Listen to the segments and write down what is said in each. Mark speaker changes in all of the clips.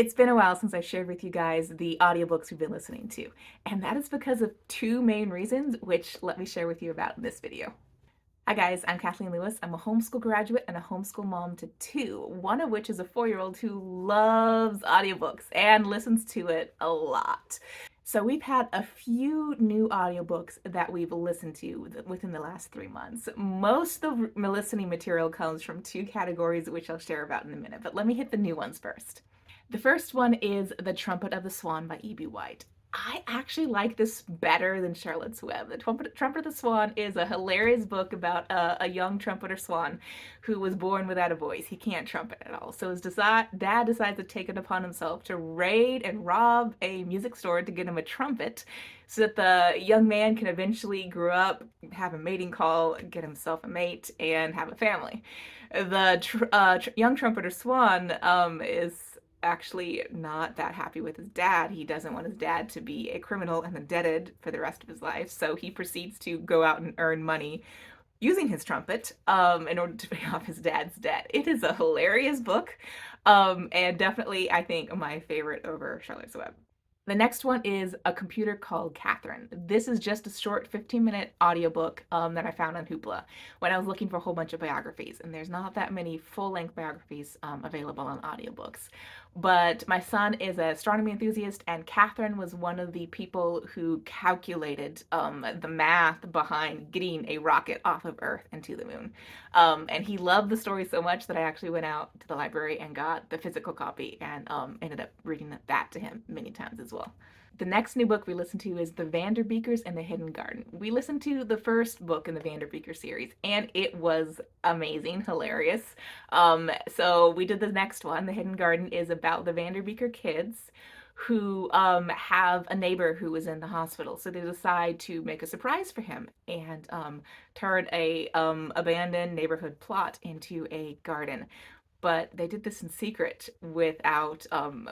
Speaker 1: It's been a while since I shared with you guys the audiobooks we've been listening to, and that is because of two main reasons, which let me share with you about in this video. Hi guys, I'm Kathleen Lewis. I'm a homeschool graduate and a homeschool mom to two, one of which is a 4-year-old who loves audiobooks and listens to it a lot. So we've had a few new audiobooks that we've listened to within the last 3 months. Most of the listening material comes from two categories, which I'll share about in a minute, but let me hit the new ones first. The first one is The Trumpet of the Swan by E.B. White. I actually like this better than Charlotte's Web. The Trumpet of the Swan is a hilarious book about a young trumpeter swan who was born without a voice. He can't trumpet at all. So his dad decides to take it upon himself to raid and rob a music store to get him a trumpet so that the young man can eventually grow up, have a mating call, get himself a mate, and have a family. The young trumpeter swan is actually not that happy with his dad. He doesn't want his dad to be a criminal and indebted for the rest of his life, so he proceeds to go out and earn money using his trumpet in order to pay off his dad's debt. It is a hilarious book, and definitely, I think, my favorite over Charlotte's Web. The next one is A Computer Called Catherine. This is just a short 15-minute audiobook that I found on Hoopla when I was looking for a whole bunch of biographies, and there's not that many full-length biographies available on audiobooks. But my son is an astronomy enthusiast, and Catherine was one of the people who calculated the math behind getting a rocket off of Earth and to the moon. And he loved the story so much that I actually went out to the library and got the physical copy and ended up reading that to him many times as well. The next new book we listened to is The Vanderbeekers and the Hidden Garden. We listened to the first book in the Vanderbeeker series, and it was amazing, hilarious. So we did the next one. The Hidden Garden is about the Vanderbeeker kids who have a neighbor who is in the hospital. So they decide to make a surprise for him and turn a abandoned neighborhood plot into a garden. But they did this in secret without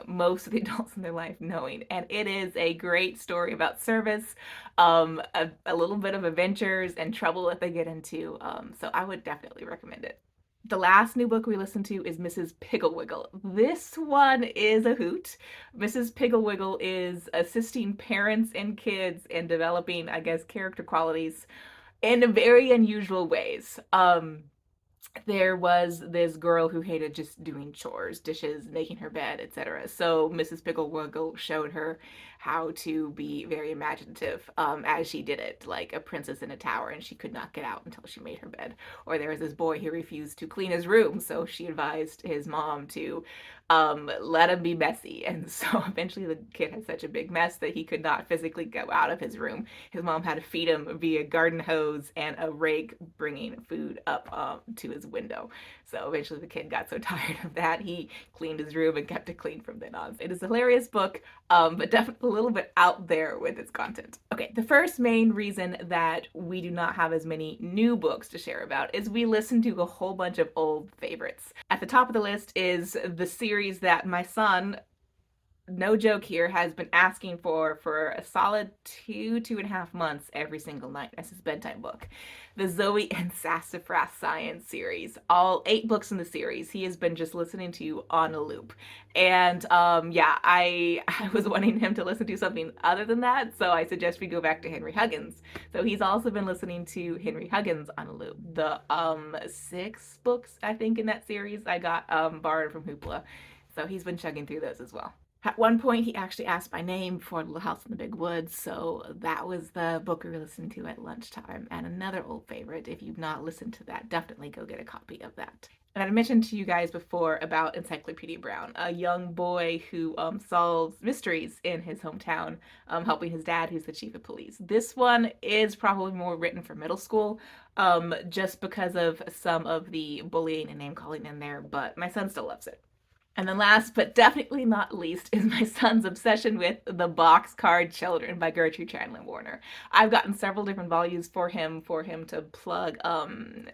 Speaker 1: most of the adults in their life knowing. And it is a great story about service, a little bit of adventures and trouble that they get into. So I would definitely recommend it. The last new book we listened to is Mrs. Pigglewiggle. This one is a hoot. Mrs. Pigglewiggle is assisting parents and kids in developing, I guess, character qualities in very unusual ways. There was this girl who hated just doing chores, dishes, making her bed, etc. So Mrs. Pigglewiggle showed her how to be very imaginative as she did it, like a princess in a tower, and she could not get out until she made her bed. Or there was this boy who refused to clean his room, so she advised his mom to let him be messy. And so eventually the kid had such a big mess that he could not physically go out of his room. His mom had to feed him via garden hose and a rake bringing food up to his window. So eventually the kid got so tired of that, he cleaned his room and kept it clean from then on. It is a hilarious book, but definitely a little bit out there with its content. Okay, the first main reason that we do not have as many new books to share about is we listen to a whole bunch of old favorites. At the top of the list is the series that my son, no joke here, has been asking for a solid 2.5 months every single night as his bedtime book. The Zoe and Sassafrass Science series. All 8 books in the series he has been just listening to on a loop. And yeah, I was wanting him to listen to something other than that, so I suggest we go back to Henry Huggins. So he's also been listening to Henry Huggins on a loop. The 6 books, I think, in that series I got borrowed from Hoopla. So he's been chugging through those as well. At one point, he actually asked my name for Little House in the Big Woods, so that was the book we were listening to at lunchtime. And another old favorite, if you've not listened to that, definitely go get a copy of that. And I mentioned to you guys before about Encyclopedia Brown, a young boy who solves mysteries in his hometown, helping his dad, who's the chief of police. This one is probably more written for middle school, just because of some of the bullying and name calling in there, but my son still loves it. And then last but definitely not least is my son's obsession with The Boxcar Children by Gertrude Chandler Warner. I've gotten several different volumes for him to plug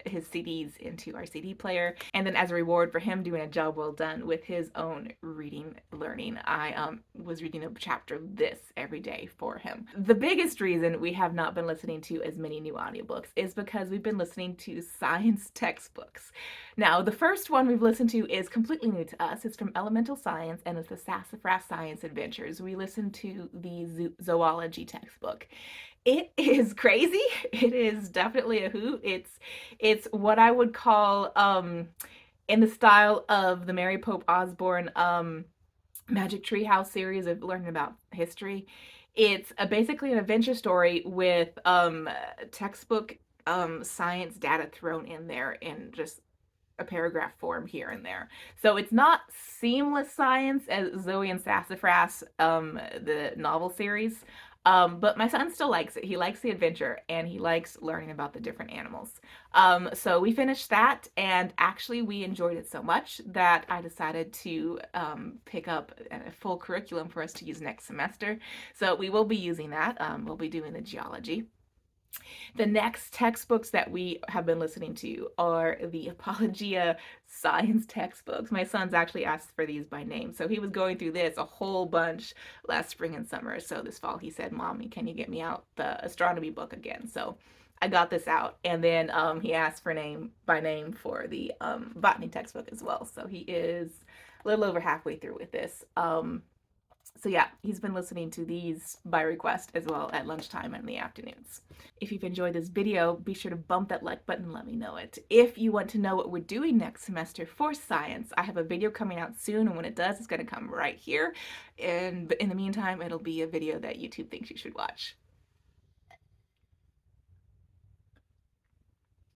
Speaker 1: his CDs into our CD player. And then as a reward for him doing a job well done with his own reading learning, I was reading a chapter of this every day for him. The biggest reason we have not been listening to as many new audiobooks is because we've been listening to science textbooks. Now, the first one we've listened to is completely new to us. is from Elemental Science, and it's the Sassafrass Science Adventures. We listened to the zoology textbook. It is crazy. It is definitely a hoot. It's what I would call in the style of the Mary Pope Osborne Magic Treehouse series of learning about history. It's basically an adventure story with textbook science data thrown in there in just a paragraph form here and there. So it's not seamless science as Zoe and Sassafrass, the novel series. But my son still likes it. He likes the adventure and he likes learning about the different animals. So we finished that, and actually we enjoyed it so much that I decided to pick up a full curriculum for us to use next semester. So we will be using that. We'll be doing the geology. The next textbooks that we have been listening to are the Apologia science textbooks. My son's actually asked for these by name. So he was going through this a whole bunch last spring and summer. So this fall he said, Mommy, can you get me out the astronomy book again? So I got this out. And then he asked for name by name for the botany textbook as well. So he is a little over halfway through with this. So yeah, he's been listening to these by request as well at lunchtime and in the afternoons. If you've enjoyed this video, be sure to bump that like button and let me know it. If you want to know what we're doing next semester for science, I have a video coming out soon, and when it does, it's going to come right here. And in the meantime, it'll be a video that YouTube thinks you should watch.